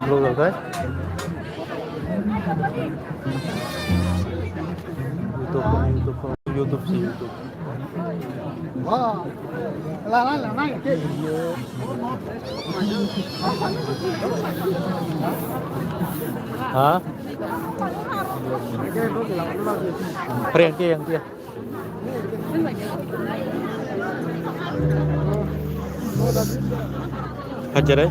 upload होता है YouTube से YouTube हाँ Priyanti yang dia hajar ya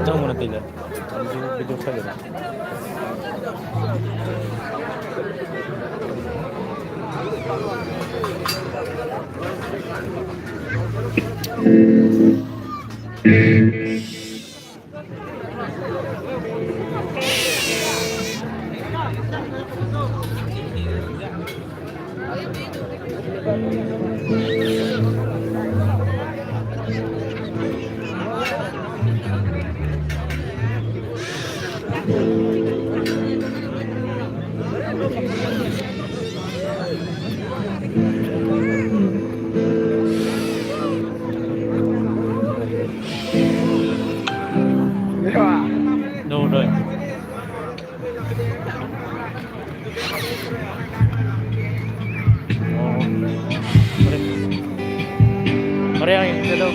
jangan mana tidak video saja đâu rồi mari yang itu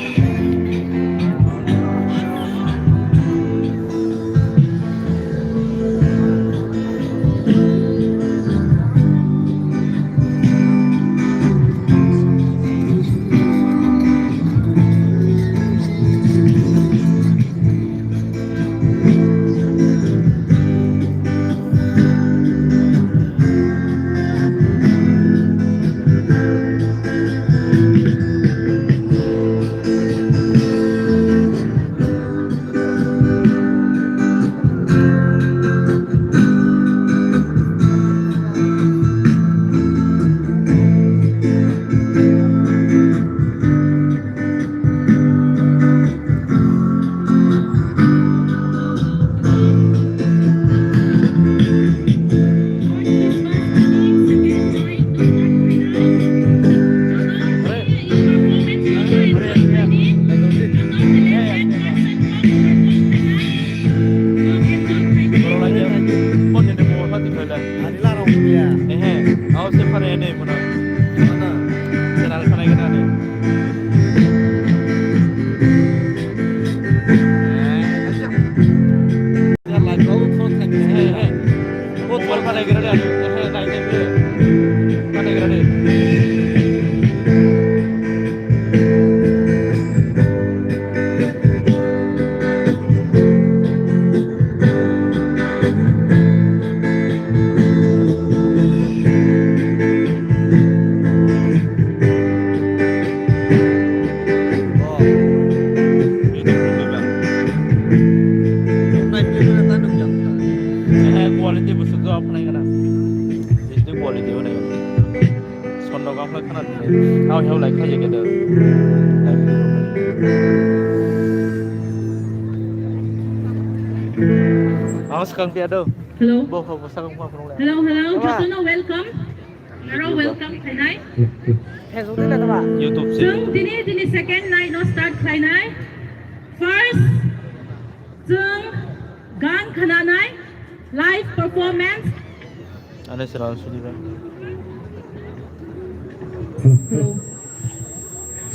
quality busuk tu apa naik kan? Itu quality mana kan? Sondok apa kan ada? How like kaje kita? Awas kang tiada. Hello. Bawa sekarang apa pun boleh. Hello. Joshua, welcome. Hello, welcome. Kainai. YouTube sih. Jung dini second night no start kainai. First, Jung gang kananai live performance. Ada selalu sudah. Hello.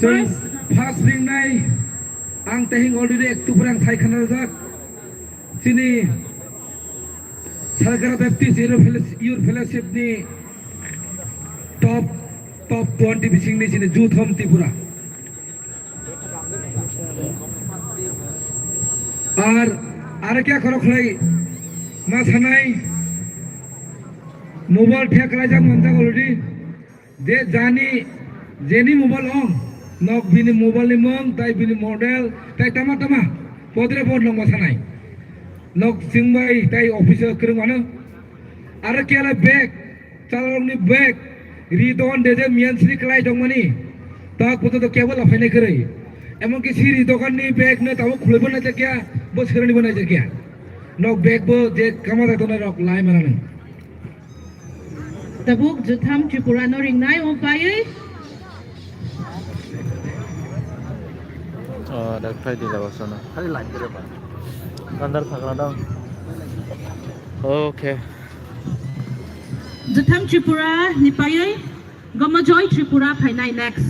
First, first ring nai, ang tehing already ektu perang sai khanar jak. Sini, Sarkar Baptist Your Fellowship ni top 20 bising ni sini Youth Home Tripura. আর क्या करो खलाई मास Hanoi mobile फेंक राजा मनता already जे जानी jenny mobile on knock Binny mobile नि मंग ताई बिनी model ताई तमा पदरे बोर्ड लं मसानाई नॉक सिंगबाई ताई ऑफिसर करंग मानो आरो केला बैग चालरंनि बैग रिदन देजे मियानस्रि क्लाइ दंमनि ताक पतो तो केबल अफाइनाय करै एमनकि सिरि दखाननि बैग न ताबो खुलैबो ना जाकिया बोसोरनि बनाय जाकिया नॉक बैग बो जे कामा जातो ना रक लाइ मानानै Tabuk Jutham Tripura no ring nai o pai. दा फ्राइडे जाबासो ना खालि लाइन गोरोबा गान्दार थाग्रा दं okay Jutham Tripura ni pai. Gama joy Tripura pai nai next.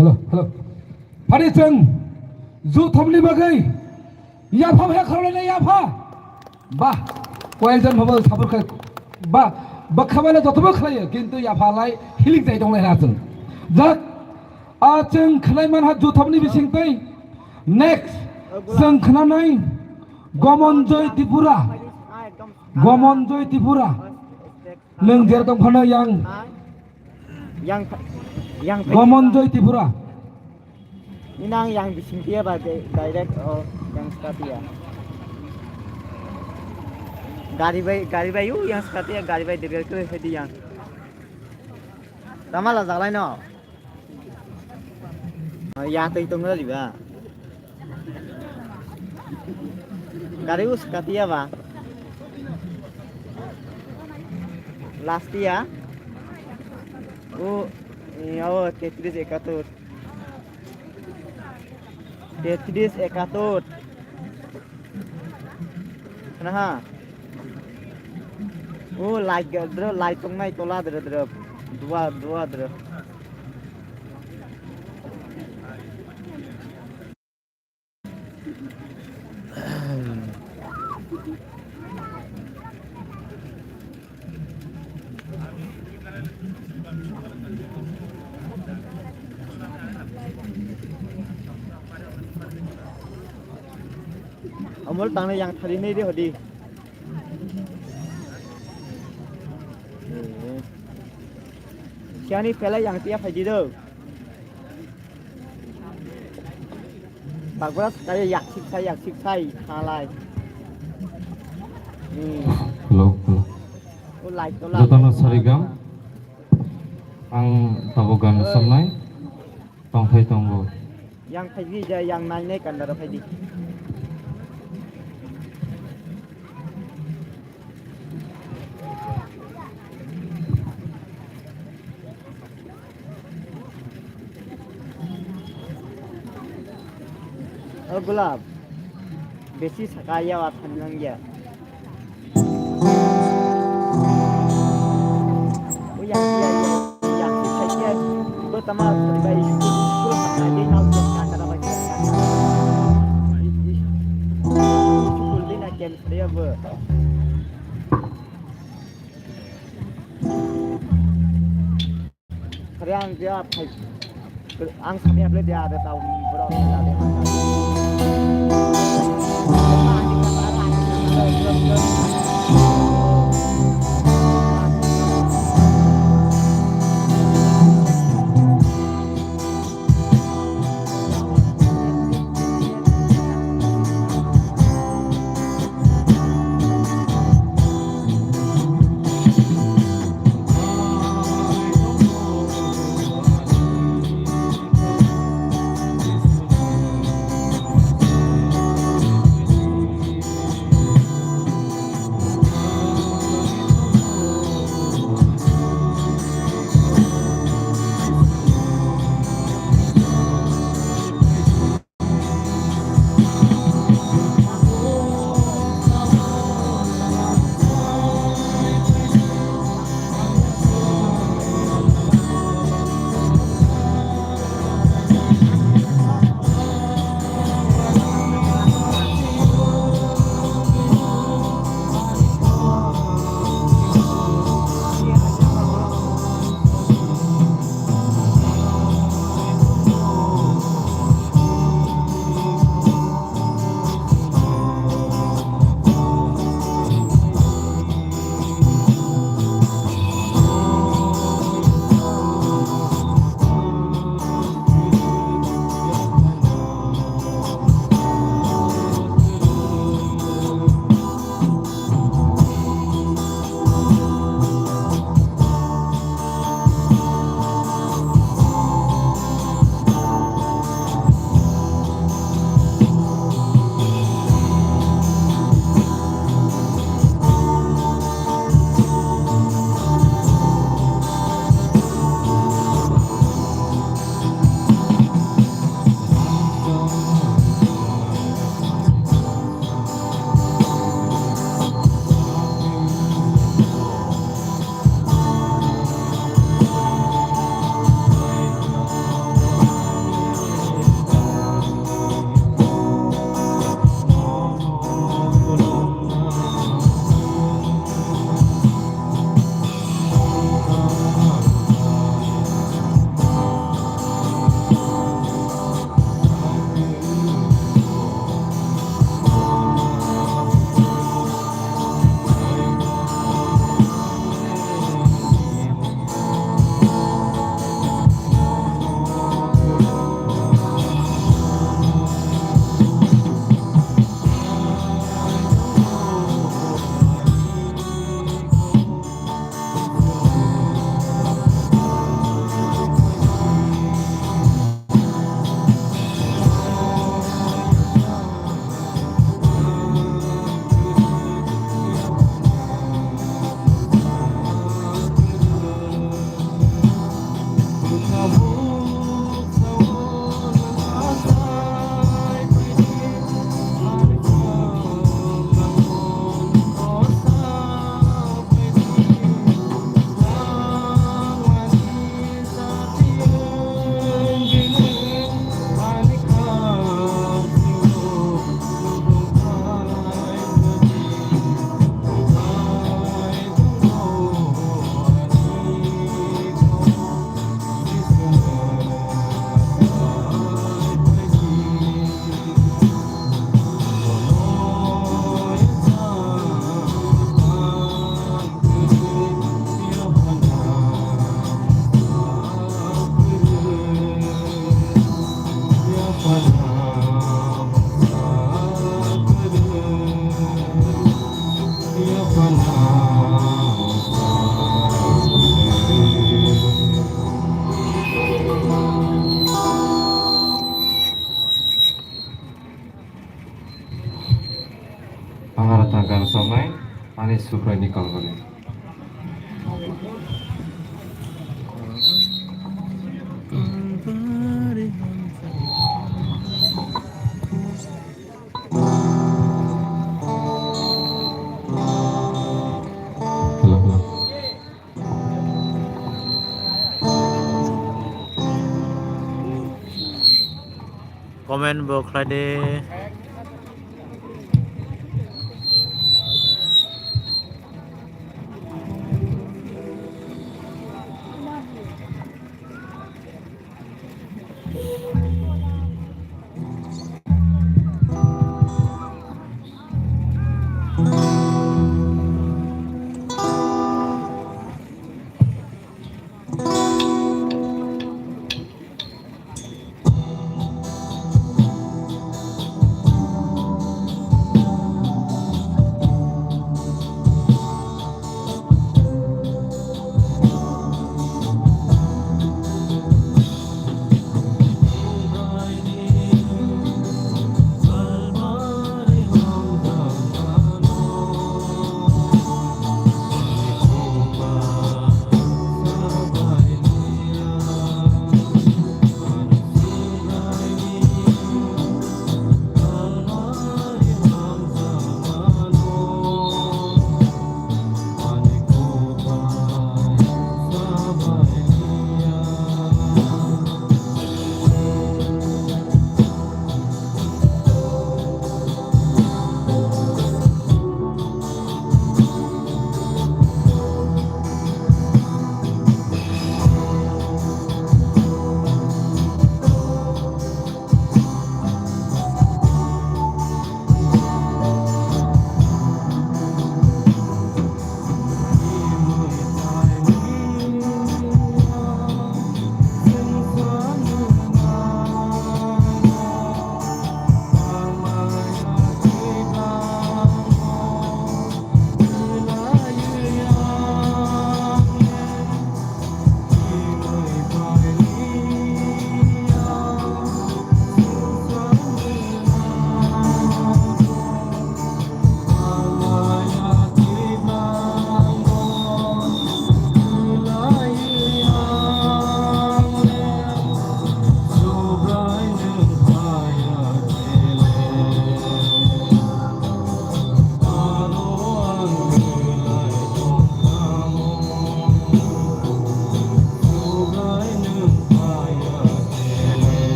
Hello hello फारि जों जुथमनि बागै याफा हे खालामनाय याफा बा कयजन भाबो साबरखौ बा बखाबाले जतबो खालायो किन्तु याफालाय हिलिं जाय दंलाय हाजों जाक जों खालायमान हा जुथमनि बिसिंतै नेक्स्ट जों खोनानाय गमनजय त्रिपुरा गमनजय त्रिपुरा नों जेर दंफानो yang गमनजय Tripura inang yang bising dia bagai direct yang setia gari bayu yang setia gari bayu direct ke hedi yang ramala jalan no ya tu itu nggak juga gari us setia ba last ya Tetris ekatur Tetris ekatur Nah like dro like tong nai tola dro dro dua dro Amul tang yang hari ini dia hodi. Siapa ni pela yang tiap haji tu? Bagus kayak yak siksai halai. Hello, hello. Like tu lah. Jatana sarigam. Ang tabogan samnai. Tongkai tonggo. Yang haji je yang nai kan darah haji. Gulab besi sakaya watan langya yang saya pertama terbaik itu sakaya nau kan ada macam cukup dia nak game dia ber kerang dia ang sampai boleh dia ada tahu berapa ada सुफ्राय निकाल बने hello hello comment bo khlai de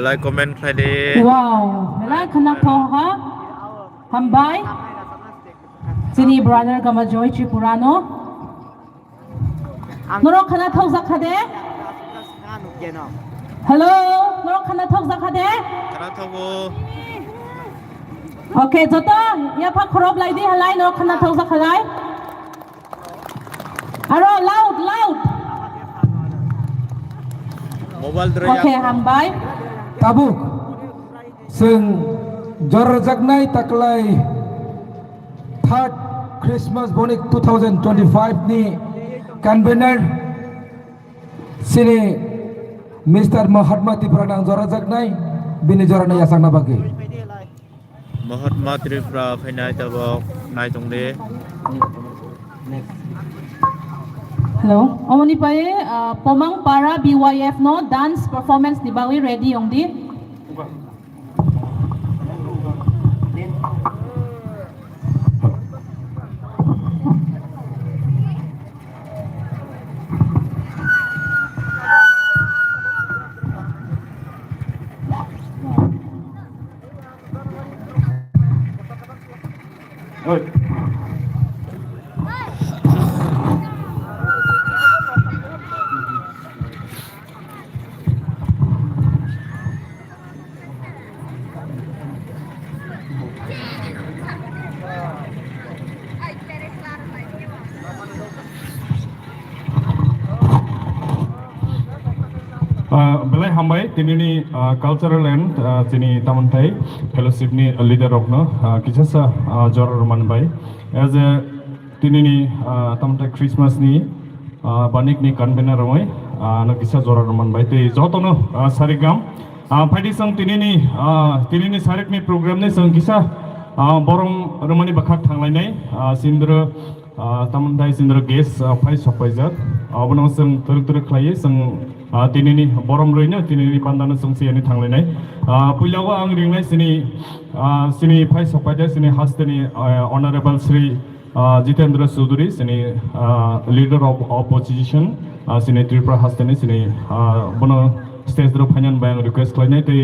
like comment ใครดี Wow. Nala kanak to ha. Hambay. Sini brother Gamajoy Tripurano. Norok kanak to zakade. Hello. Norok kanak to zakade. คณะทบู Okay, Jota. Ya pak krop lai di halai norok kanak to zakhalai. Aro loud. mobile dre Okay, hambay. tabuk sing jorjaknai taklai third Christmas bonik 2025 ni convener sini Mr. Mahatma Tipranang jorjaknai bini jorana yasang nabagi Mahatma Tripura ภายในตะบอกนายตรงนี้ Hello. Omoni pa pomang para BYF no dance performance di bawi ready yung di. Belai hambai tinini cultural and tini tamantai fellowship ni leader rokno kisasa jor roman bai as a tinini tamantai Christmas ni banik ni convener romai no kisa jor roman bai te jotono sarigam phadi sang tinini sarik ni program ni sang kisa borong romani bakhak thanglai nai sindro tamantai sindro guest phai sopaijat abono sang turuk khlai sang tinini borom roina tinini pandana sungsi ani thanglai puilawa ang ringnai sini phai sopaida sini hastani honorable Sri Jitendra Suduri sini leader of opposition sini Tripura hastani sini bono stage ro phanyan bang request khlainai te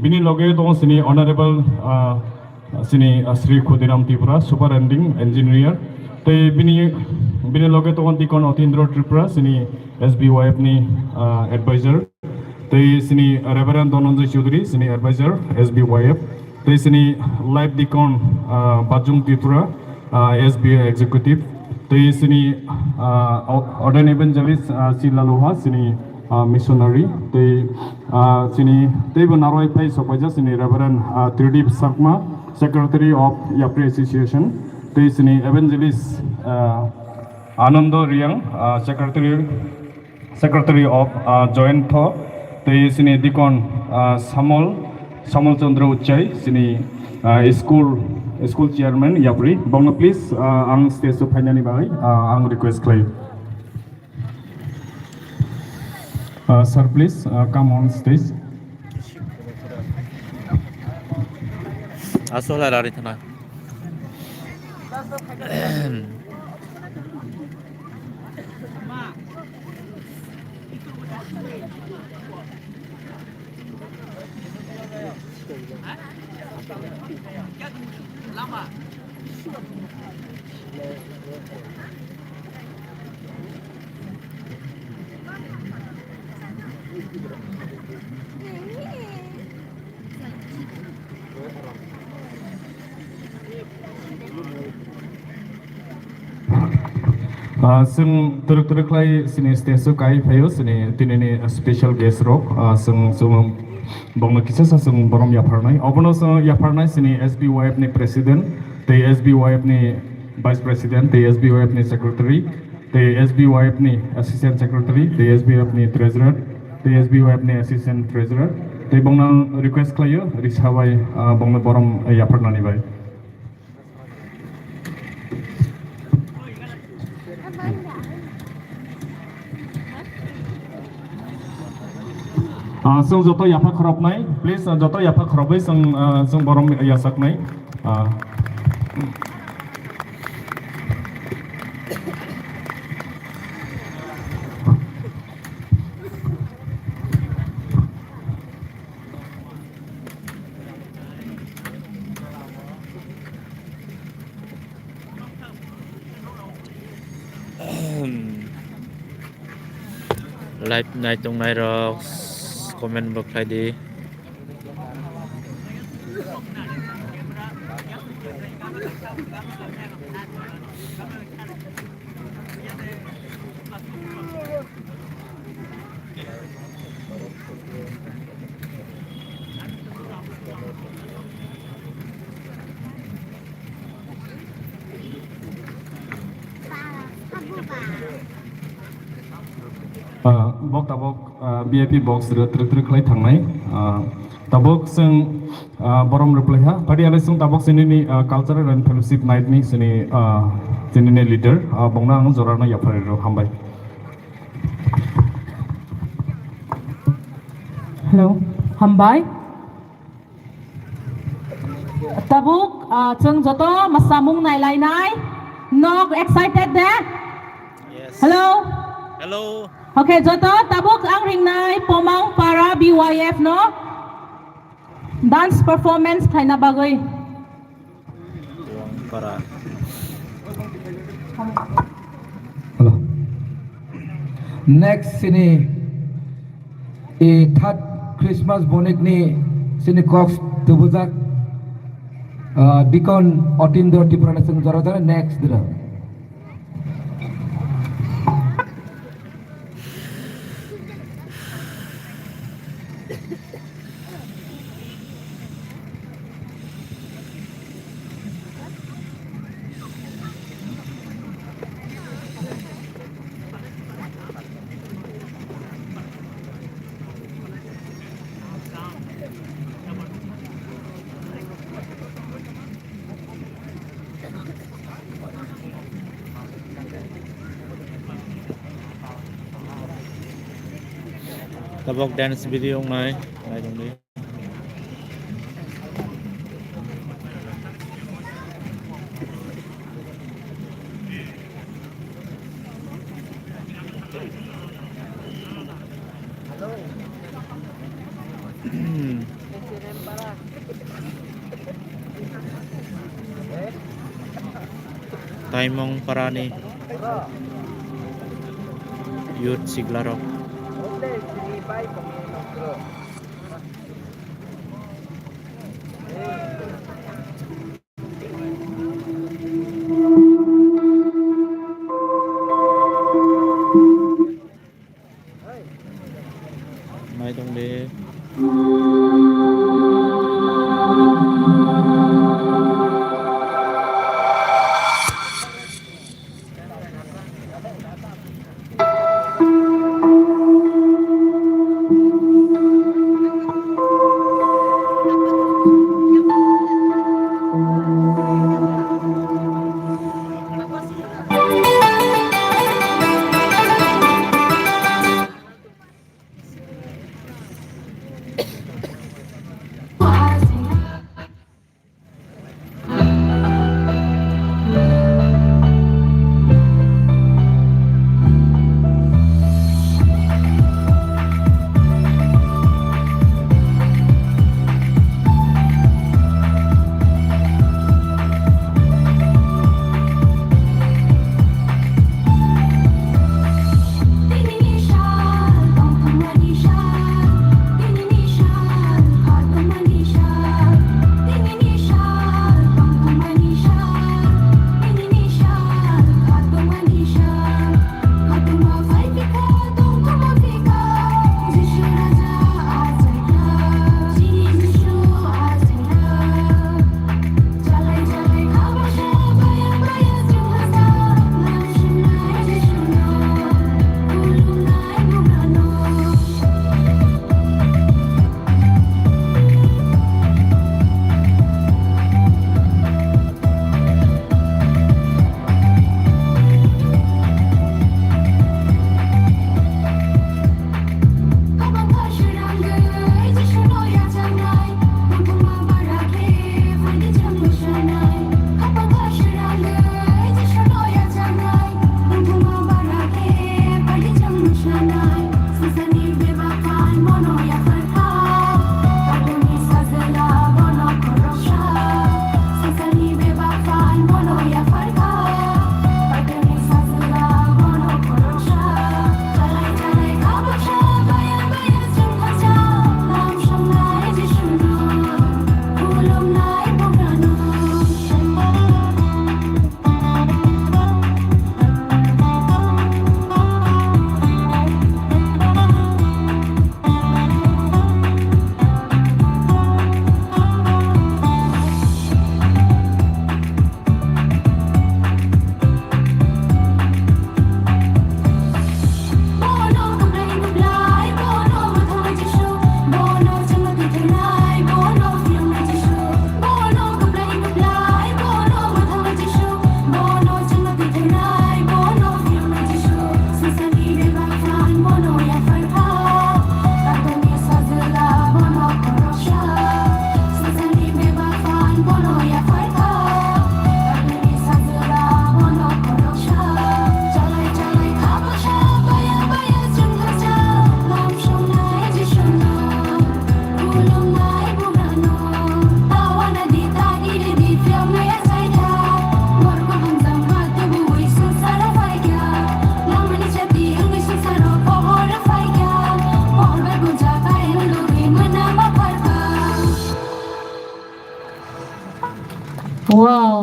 bini loge to sini honorable sini Sri Khudiram Tripura superintending engineer te bini loge to dikon Otindro Tripura sini SBYF ni advisor te sini Reverend Dononjo Chaudhary sini advisor SBYF te sini live dikon Bajung Tripura SBY executive te sini ordained evangelist Silaluha sini missionary te sini te banaroi pai sopaja sini Reverend Tridip Sakma secretary of Yapri association te sini evangelist Anando Riang secretary of joint tho te sini dikon Samol Chandra Uchai sini school chairman Yapri bongno please ang stage phainani bai ang request claim sir please come on stage asola lari thana Sing turuk lai sini stage kai phayo sini tinini special guest rok sing bongno kisa sing borom yapharnai obono sing yapharnai sini SBYF ni president te SBYF ni vice president te SBYF ni secretary te SBYF ni assistant secretary te SBYF ni treasurer te SBYF ni assistant treasurer te bongno request klayo risawai bongno borom yapharnani bai sung joto yafa khrop nai please joto yafa khrobai sung borom yasak nai live night tong nai rok comment bo khai di bok tabok VIP box truk khlai thangnai tabok sing borom reply ha padi ale sing tabok sini cultural and fellowship night ni sini sini leader bongna ang jorana yapare ro hambai. Hello, hambai. Tabuk, chung joto masamung nai lai nai. Nog excited there? yes Hello. hello Okay, joto tabuk ang ring nai pomang para BYF no. Dance performance khai na bagoy. para Hello. Next sini third Christmas bonek ni sini Cox tubuzak dikon otindo tipurana sing jorotana next dira. tabok dance video nai nai tong di taimong parani youth siglarok mai tong di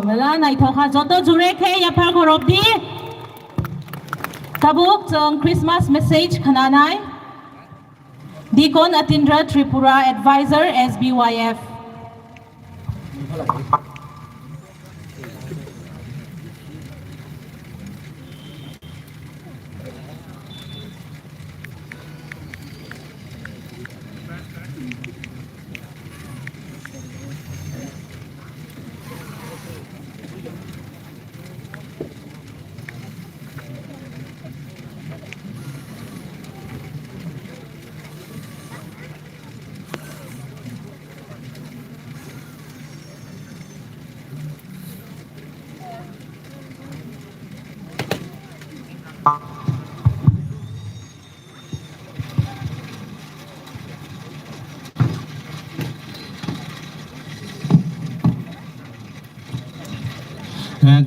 mela nai thokha joto jure khe yapar khorob di tabuk chong Christmas message khananai Dikon Atindra Tripura Advisor SBYF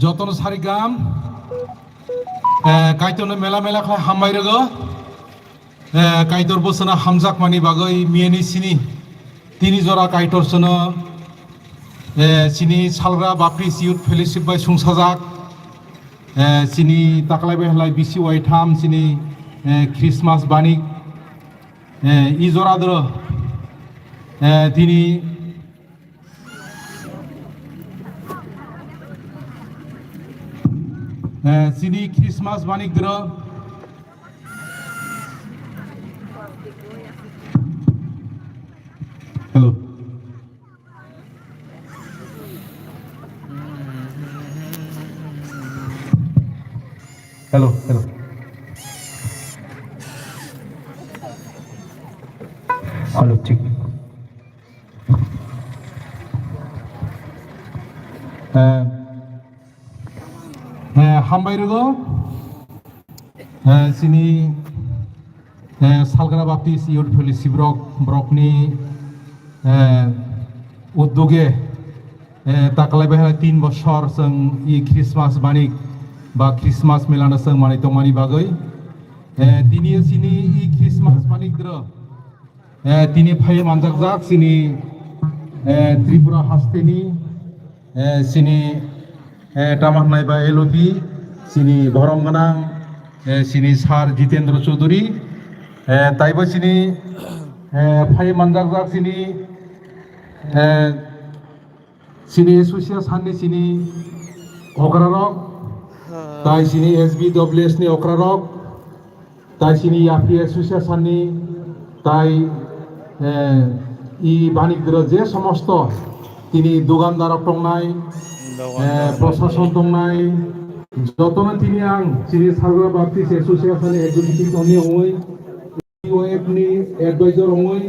যতন সারিগ্রাম কাইতনে মেলা মেলা খায় হামবাই রগো কাইতর বসনা হামজাক মানি বাগৈ মিয়েনি সিনি তিনি জরা কাইতর সনো সিনি সালগ্রা বাপি সিউট ফেলিশিপ by সংসাজাক Sini তাকলাইবাই হলাই BC ওয়াইথাম Sini Christmas বানিক ই জরাদ্র তিনি সিনি Christmas বানিক দ্র hello hello hello hello ঠিক হামবাই রগো সিনি সালগানা বাপ্তিস ইউথ ফেলিসিপ ব্রকনি উদ্যোগে তাকলাইবাই 3 বছর जों ই খ্রিসমাস বানিক বা খ্রিসমাস মেলানো जों মানি তমানি বাগৈ তিনি সিনি ই খ্রিসমাস বানিক দ্র তিনি ফাই মানজাকজাক সিনি ত্রিপুরা হাস্তেনি সিনি তামাহনাই বা এলপি সিনি ভরমগানাং সিনি সার জিতেন্দ্র চৌধুরী তাইবা সিনি ফাই মানজাকজাক সিনি সিনি এসোসিয়েশন সাননি সিনি অগ্রারক তাই সিনি SBWS ni অগ্রারক তাই সিনি ইয়াপি এসোসিয়েশন ni তাই ই বাণিজ্য যে সমস্ত তিনি দোকানদারক দংনাই প্রশাসন দংনাই যতন তিনি আং সিনি সালগ্রা বাপ্তিস এসোসিয়েশন এক্সিকিউটিভ অনি ওই ইউএফ ni এডভাইজার ওই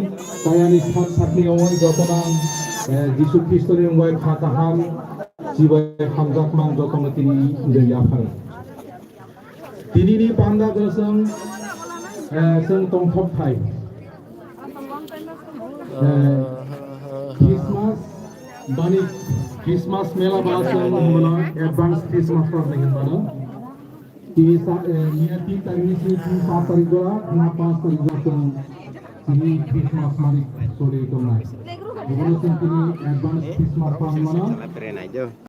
তাই আনি সাত সাতনি ওই যতন আং যিশু খ্রিস্টনি ওই খাতাহাম জিবাই হামজাকমাং যতন তিনি ইয়া তিনি ni পান্দা দসং जों तंथब थाय क्रिसमास बानी क्रिसमास मेला बा जों Mona advance Christmas party Bano ini niati tarik ni 7 tarik doa 5 tarik doa ini Christmas mari sore itu nai. Jadi ini advance Christmas pang mana?